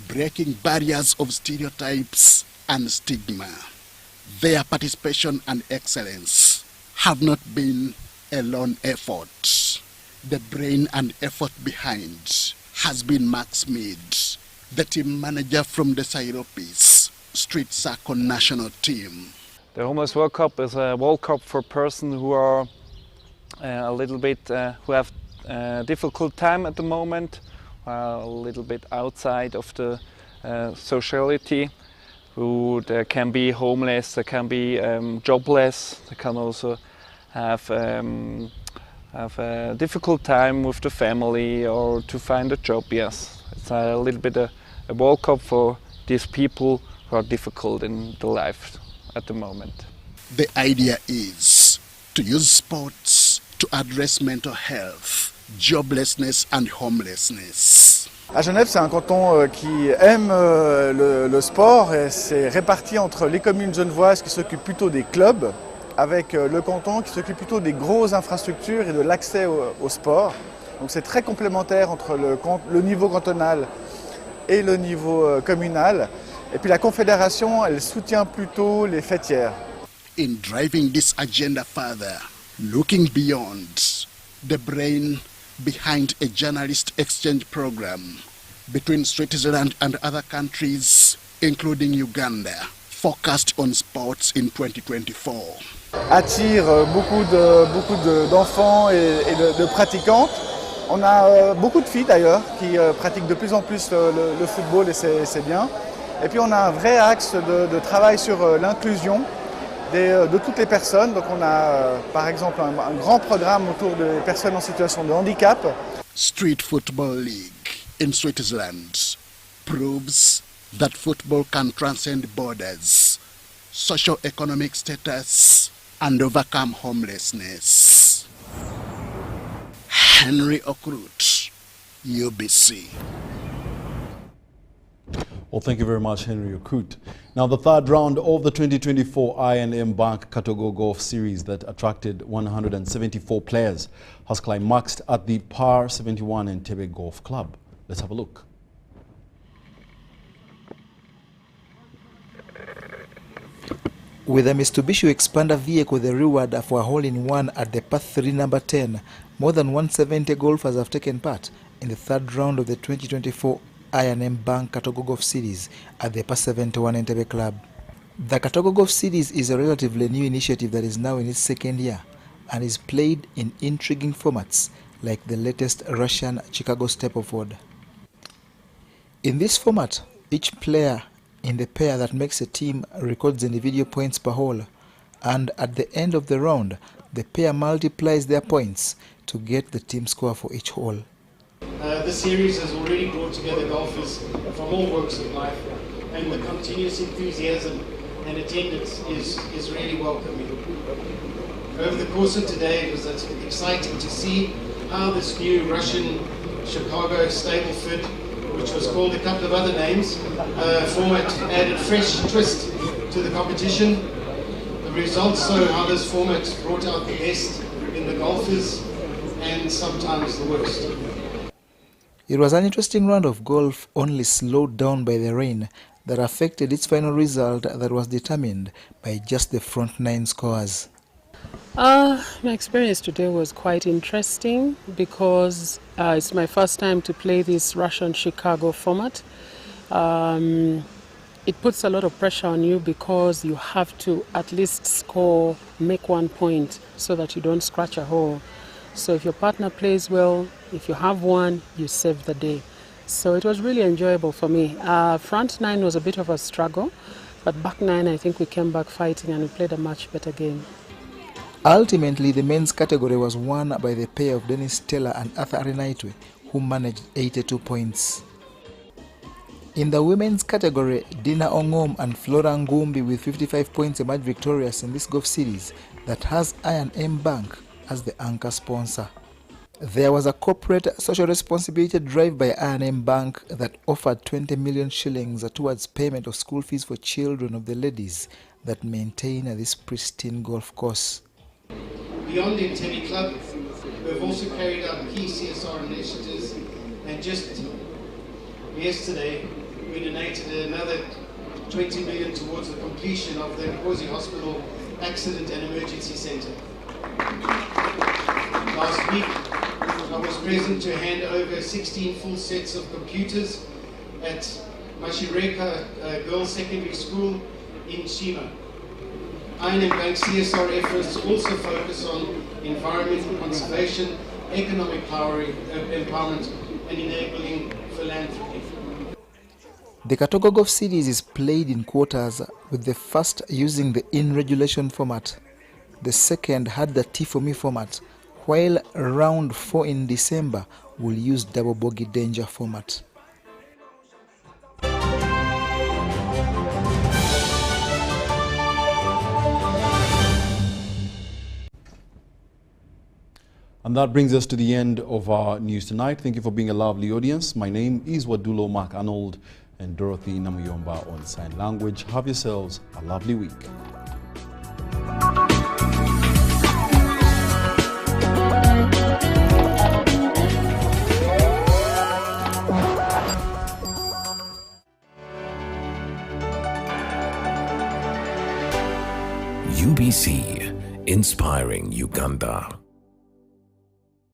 Speaker 9: breaking barriers of stereotypes and stigma. Their participation and excellence have not been a lone effort. The brain and effort behind has been Max Mead, the team manager from the Sairopis Street Soccer national team.
Speaker 12: The Homeless World Cup is a World Cup for persons who are a little bit, who have a difficult time at the moment, a little bit outside of the sociality, who they can be homeless, they can be jobless, they can also have a difficult time with the family or to find a job. Yes, it's a little bit a World Cup for these people who are difficult in the life at the moment.
Speaker 9: The idea is to use sports to address mental health, joblessness and homelessness.
Speaker 13: À Genève, c'est un canton qui aime le sport et c'est réparti entre les communes genevoises qui s'occupent plutôt des clubs avec le canton qui s'occupe plutôt des grosses infrastructures et de l'accès au sport. Donc c'est très complémentaire entre le niveau cantonal et le niveau communal. Et puis la Confédération, elle soutient plutôt les fêtières.
Speaker 9: In driving this agenda further, looking beyond the brain behind a journalist exchange program between Switzerland and other countries, including Uganda, focused on sports in 2024.
Speaker 13: Attire beaucoup d'enfants et de pratiquantes. On a beaucoup de filles d'ailleurs qui pratiquent de plus en plus le football et c'est bien. Et puis on a un vrai axe de travail sur l'inclusion de toutes les personnes. Donc on a par exemple un grand programme autour des personnes en situation de handicap.
Speaker 9: Street Football League in Switzerland proves that football can transcend borders, socio-economic status, and overcome homelessness. Henry Okrut, UBC.
Speaker 1: Well, thank you very much, Henry Okrut. Now, the third round of the 2024 I&M Bank Katogo Golf Series that attracted 174 players has climaxed at the Par 71 Entebbe Golf Club. Let's have a look.
Speaker 14: With a Mitsubishi Expander vehicle, the reward for a hole-in-one at the Par 3 number 10, more than 170 golfers have taken part in the third round of the 2024 I&M Bank Katogo Golf Series at the Par 71 Entebbe Club. The Katogo Golf Series is a relatively new initiative that is now in its second year and is played in intriguing formats like the latest Russian Chicago Stapleford. In this format, each player in the pair that makes a team records individual points per hole, and at the end of the round, the pair multiplies their points to get the team score for each hole.
Speaker 15: This series has already brought together golfers from all walks of life, and the continuous enthusiasm and attendance is really welcoming. Over the course of today, it was exciting to see how this new Russian Chicago Stapleford, which was called a couple of other names, format added fresh twist to the competition. The results show how this format brought out the best in the golfers and sometimes the worst.
Speaker 14: It was an interesting round of golf, only slowed down by the rain that affected its final result that was determined by just the front nine scores.
Speaker 16: My experience today was quite interesting because it's my first time to play this Russian Chicago format. It puts a lot of pressure on you because you have to at least make 1 point so that you don't scratch a hole. So if your partner plays well, if you have one, you save the day. So it was really enjoyable for me. Front nine was a bit of a struggle, but back nine I think we came back fighting and we played a much better game.
Speaker 14: Ultimately, the men's category was won by the pair of Dennis Taylor and Arthur Arenaitwe, who managed 82 points. In the women's category, Dina Ongom and Flora Ngumbi with 55 points emerged victorious in this golf series that has I&M Bank as the anchor sponsor. There was a corporate social responsibility drive by I&M Bank that offered 20 million shillings towards payment of school fees for children of the ladies that maintain this pristine golf course.
Speaker 15: Beyond the Entebbe Club, we've also carried out key CSR initiatives, and just yesterday we donated another 20 million towards the completion of the Nkosi Hospital Accident and Emergency Centre. Last week I was present to hand over 16 full sets of computers at Mashireka Girls Secondary School in Shima. I&M Bank CSR efforts also focus on environmental conservation, economic empowerment, and enabling philanthropy.
Speaker 14: The Katogo Golf Series is played in quarters, with the first using the in-regulation format. The second had the T4Me format, while round 4 in December will use double bogey danger format.
Speaker 1: And that brings us to the end of our news tonight. Thank you for being a lovely audience. My name is Wadulo Mark Arnold and Dorothy Namuyomba on sign language. Have yourselves a lovely week.
Speaker 17: UBC, inspiring Uganda.